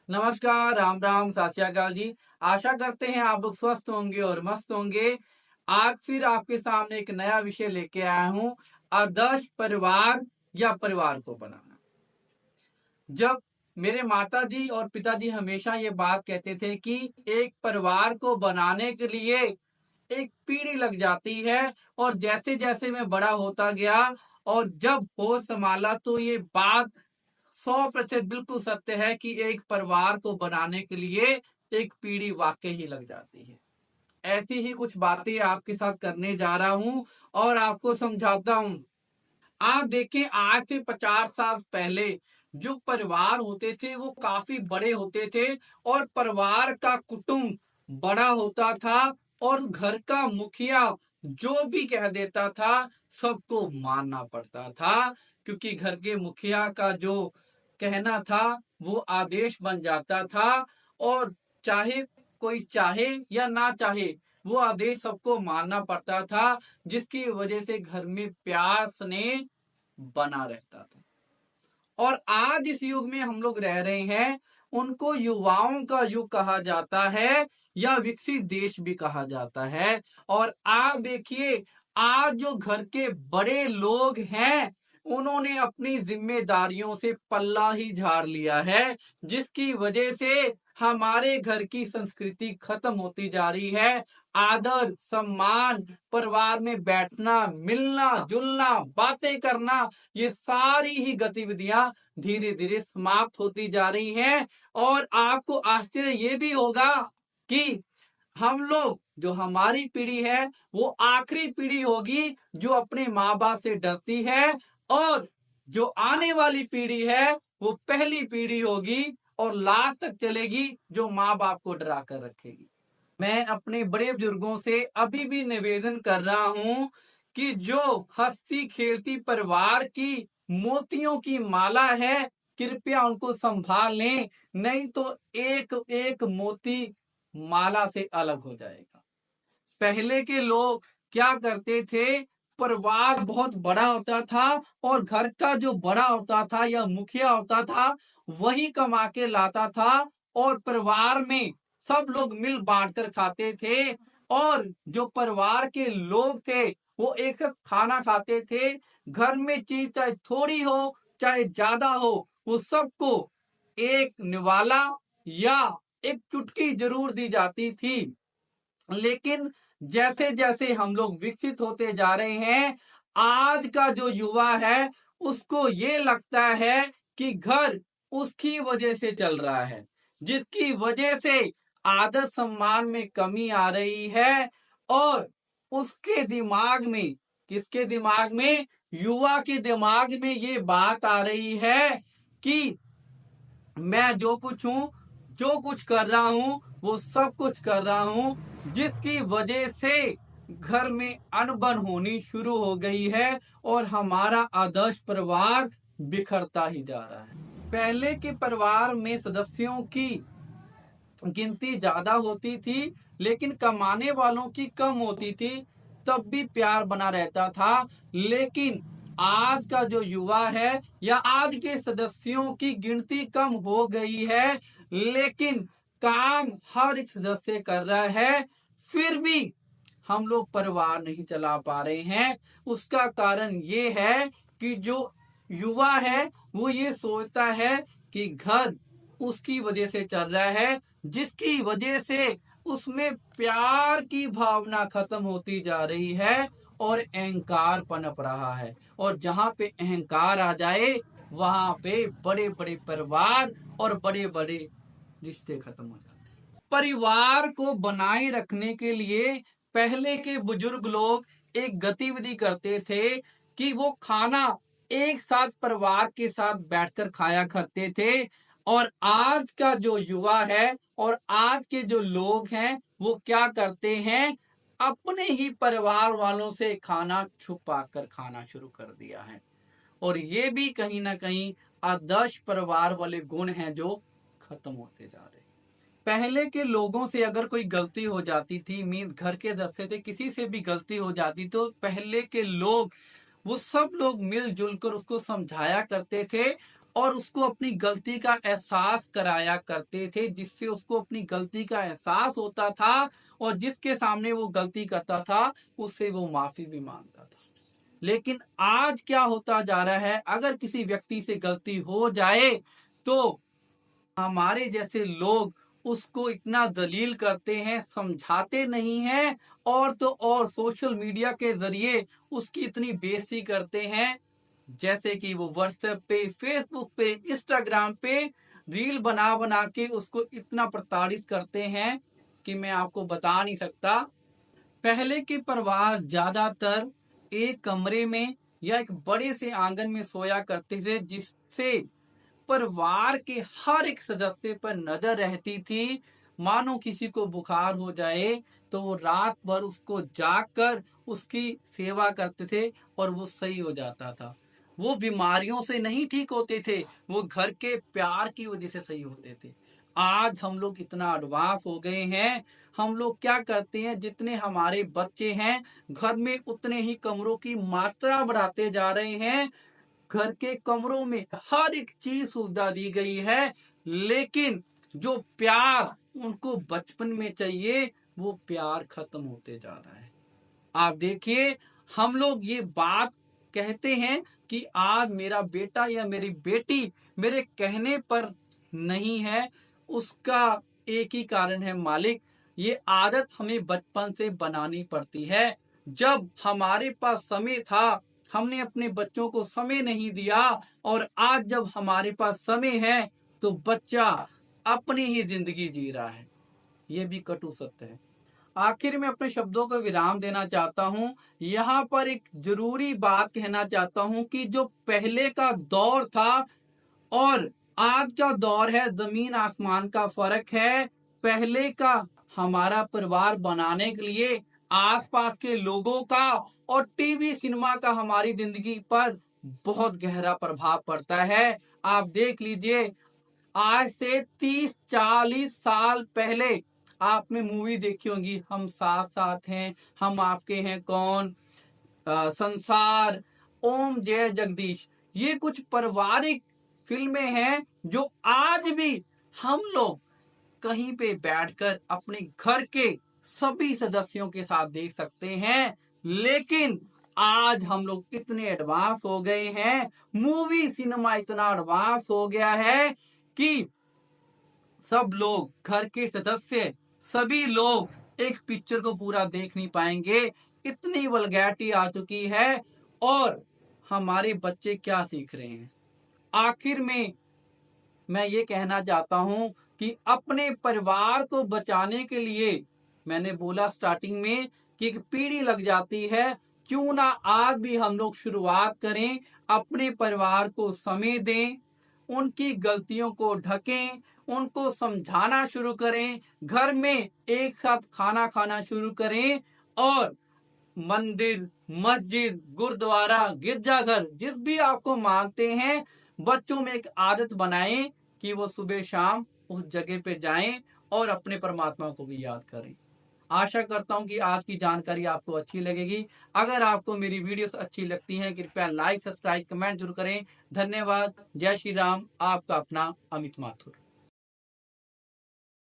नमस्कार, राम राम, सत श्री अकाल जी। आशा करते हैं आप लोग स्वस्थ होंगे और मस्त होंगे। आज फिर आपके सामने एक नया विषय लेके आया हूँ। आदर्श परिवार या परिवार को बनाना। जब मेरे माता जी और पिताजी हमेशा ये बात कहते थे कि एक परिवार को बनाने के लिए एक पीढ़ी लग जाती है, और जैसे जैसे मैं बड़ा होता गया और जब होश संभाला तो ये बात 100% बिल्कुल सत्य है कि एक परिवार को बनाने के लिए एक पीढ़ी वाकई ही लग जाती है। ऐसी ही कुछ बातें आपके साथ करने जा रहा हूं और आपको समझाता हूं। आप देखें, आज से 50 साल पहले जो परिवार होते थे वो काफी बड़े होते थे, और परिवार का कुटुंब बड़ा होता था, और घर का मुखिया जो भी कह देता था सबको मानना पड़ता था, क्योंकि घर के मुखिया का जो कहना था वो आदेश बन जाता था। और चाहे कोई चाहे या ना चाहे, वो आदेश सबको मानना पड़ता था, जिसकी वजह से घर में प्यार स्नेह बना रहता था। और आज इस युग में हम लोग रह रहे हैं, उनको युवाओं का युग कहा जाता है या विकसित देश भी कहा जाता है। और आप देखिए, आज जो घर के बड़े लोग हैं उन्होंने अपनी जिम्मेदारियों से पल्ला ही झाड़ लिया है, जिसकी वजह से हमारे घर की संस्कृति खत्म होती जा रही है। आदर सम्मान, परिवार में बैठना, मिलना जुलना, बातें करना, ये सारी ही गतिविधियां धीरे धीरे समाप्त होती जा रही हैं। और आपको आश्चर्य ये भी होगा कि हम लोग, जो हमारी पीढ़ी है, वो आखिरी पीढ़ी होगी जो अपने माँ बाप से डरती है, और जो आने वाली पीढ़ी है वो पहली पीढ़ी होगी और लास्ट तक चलेगी जो माँ बाप को डरा कर रखेगी। मैं अपने बड़े बुजुर्गों से अभी भी निवेदन कर रहा हूं कि जो हंसती खेलती परिवार की मोतियों की माला है, कृपया उनको संभाल लें, नहीं तो एक एक मोती माला से अलग हो जाएगा। पहले के लोग क्या करते थे, परिवार बहुत बड़ा होता था और घर का जो बड़ा होता था या मुखिया होता था वही कमा के लाता था, और परिवार में सब लोग मिल बांट कर खाते थे। और जो परिवार के लोग थे वो एक साथ खाना खाते थे। घर में चीज चाहे थोड़ी हो चाहे ज्यादा हो, वो सबको एक निवाला या एक चुटकी जरूर दी जाती थी। लेकिन जैसे जैसे हम लोग विकसित होते जा रहे हैं, आज का जो युवा है उसको ये लगता है कि घर उसकी वजह से चल रहा है, जिसकी वजह से आदर सम्मान में कमी आ रही है। और उसके दिमाग में, किसके दिमाग में, युवा के दिमाग में ये बात आ रही है कि मैं जो कुछ हूं, जो कुछ कर रहा हूं, वो सब कुछ कर रहा हूं, जिसकी वजह से घर में अनबन होनी शुरू हो गई है और हमारा आदर्श परिवार बिखरता ही जा रहा है। पहले के परिवार में सदस्यों की गिनती ज्यादा होती थी, लेकिन कमाने वालों की कम होती थी, तब भी प्यार बना रहता था। लेकिन आज का जो युवा है या आज के सदस्यों की गिनती कम हो गई है, लेकिन काम हर एक सदस्य कर रहा है, फिर भी हम लोग परिवार नहीं चला पा रहे हैं। उसका कारण ये है कि जो युवा है वो ये सोचता है कि घर उसकी वजह से चल रहा है, जिसकी वजह से उसमें प्यार की भावना खत्म होती जा रही है और अहंकार पनप रहा है। और जहां पे अहंकार आ जाए वहां पे बड़े बड़े परिवार और बड़े बड़े रिश्ते खत्म हो जाते हैं। परिवार को बनाए रखने के लिए पहले के बुजुर्ग लोग एक गतिविधि करते थे कि वो खाना एक साथ परिवार के साथ बैठकर खाया करते थे। और आज का जो युवा है और आज के जो लोग हैं वो क्या करते हैं, अपने ही परिवार वालों से खाना छुपा कर खाना शुरू कर दिया है। और ये भी कहीं ना कहीं आदर्श परिवार वाले गुण हैं जो खत्म होते जा रहे हैं। पहले के लोगों से अगर कोई गलती हो जाती थी, मीन घर के सदस्य से किसी से भी गलती हो जाती, तो पहले के लोग, वो सब लोग मिलजुल कर उसको समझाया करते थे और उसको अपनी गलती का एहसास कराया करते थे, जिससे उसको अपनी गलती का एहसास होता था और जिसके सामने वो गलती करता था उससे वो माफी भी मांगता था। लेकिन आज क्या होता जा रहा है, अगर किसी व्यक्ति से गलती हो जाए तो हमारे जैसे लोग उसको इतना दलील करते हैं, समझाते नहीं हैं, और तो और सोशल मीडिया के जरिए उसकी इतनी बेइज्जती करते हैं, जैसे कि वो व्हाट्सएप पे, फेसबुक पे, इंस्टाग्राम पे रील बना बना के उसको इतना प्रताड़ित करते हैं कि मैं आपको बता नहीं सकता। पहले के परिवार ज्यादातर एक कमरे में या एक बड़े से आंगन में सोया करते थे, जिससे परिवार के हर एक सदस्य पर नजर रहती थी। मानो किसी को बुखार हो जाए तो वो रात भर उसको जागकर उसकी सेवा करते थे और वो सही हो जाता था। वो बीमारियों से नहीं ठीक होते थे, वो घर के प्यार की वजह से सही होते थे। आज हम लोग इतना एडवांस हो गए हैं, हम लोग क्या करते हैं, जितने हमारे बच्चे हैं घर में उतने ही कमरों की मात्रा बढ़ाते जा रहे हैं। घर के कमरों में हर एक चीज सुविधा दी गई है, लेकिन जो प्यार उनको बचपन में चाहिए वो प्यार खत्म होते जा रहा है। आप देखिए, हम लोग ये बात कहते हैं कि आज मेरा बेटा या मेरी बेटी मेरे कहने पर नहीं है, उसका एक ही कारण है मालिक, ये आदत हमें बचपन से बनानी पड़ती है। जब हमारे पास समय था हमने अपने बच्चों को समय नहीं दिया, और आज जब हमारे पास समय है तो बच्चा अपनी ही जिंदगी जी रहा है। ये भी कटु सत्य है। आखिर में अपने शब्दों को विराम देना चाहता हूं। यहाँ पर एक जरूरी बात कहना चाहता हूं कि जो पहले का दौर था और आज का दौर है, जमीन आसमान का फर्क है। पहले का हमारा परिवार बनाने के लिए आसपास के लोगों का और टीवी सिनेमा का हमारी जिंदगी पर बहुत गहरा प्रभाव पड़ता है। आप देख लीजिए, आज से 30-40 साल पहले आपने मूवी देखी होगी, हम साथ साथ हैं, हम आपके हैं कौन, संसार, ओम जय जगदीश। ये कुछ पारिवारिक फिल्में हैं जो आज भी हम लोग कहीं पे बैठकर अपने घर के सभी सदस्यों के साथ देख सकते हैं। लेकिन आज हम लोग इतने एडवांस हो गए हैं, मूवी सिनेमा इतना एडवांस हो गया है कि सब लोग, घर के सदस्य सभी लोग एक पिक्चर को पूरा देख नहीं पाएंगे, इतनी वल्गैरिटी आ चुकी है। और हमारे बच्चे क्या सीख रहे हैं? आखिर में मैं ये कहना चाहता हूं कि अपने परिवार को बचाने के लिए, मैंने बोला स्टार्टिंग में कि एक पीढ़ी लग जाती है, क्यों ना आज भी हम लोग शुरुआत करें, अपने परिवार को समय दें, उनकी गलतियों को ढकें, उनको समझाना शुरू करें, घर में एक साथ खाना खाना शुरू करें, और मंदिर, मस्जिद, गुरुद्वारा, गिरजाघर जिस भी आपको मानते हैं, बच्चों में एक आदत बनाएं कि वो सुबह शाम उस जगह पे जाएं और अपने परमात्मा को भी याद करें। आशा करता हूं कि आज की जानकारी आपको अच्छी लगेगी। अगर आपको मेरी वीडियोस अच्छी लगती हैं, कृपया लाइक, सब्सक्राइब, कमेंट जरूर करें। धन्यवाद। जय श्री राम। आपका अपना अमित माथुर।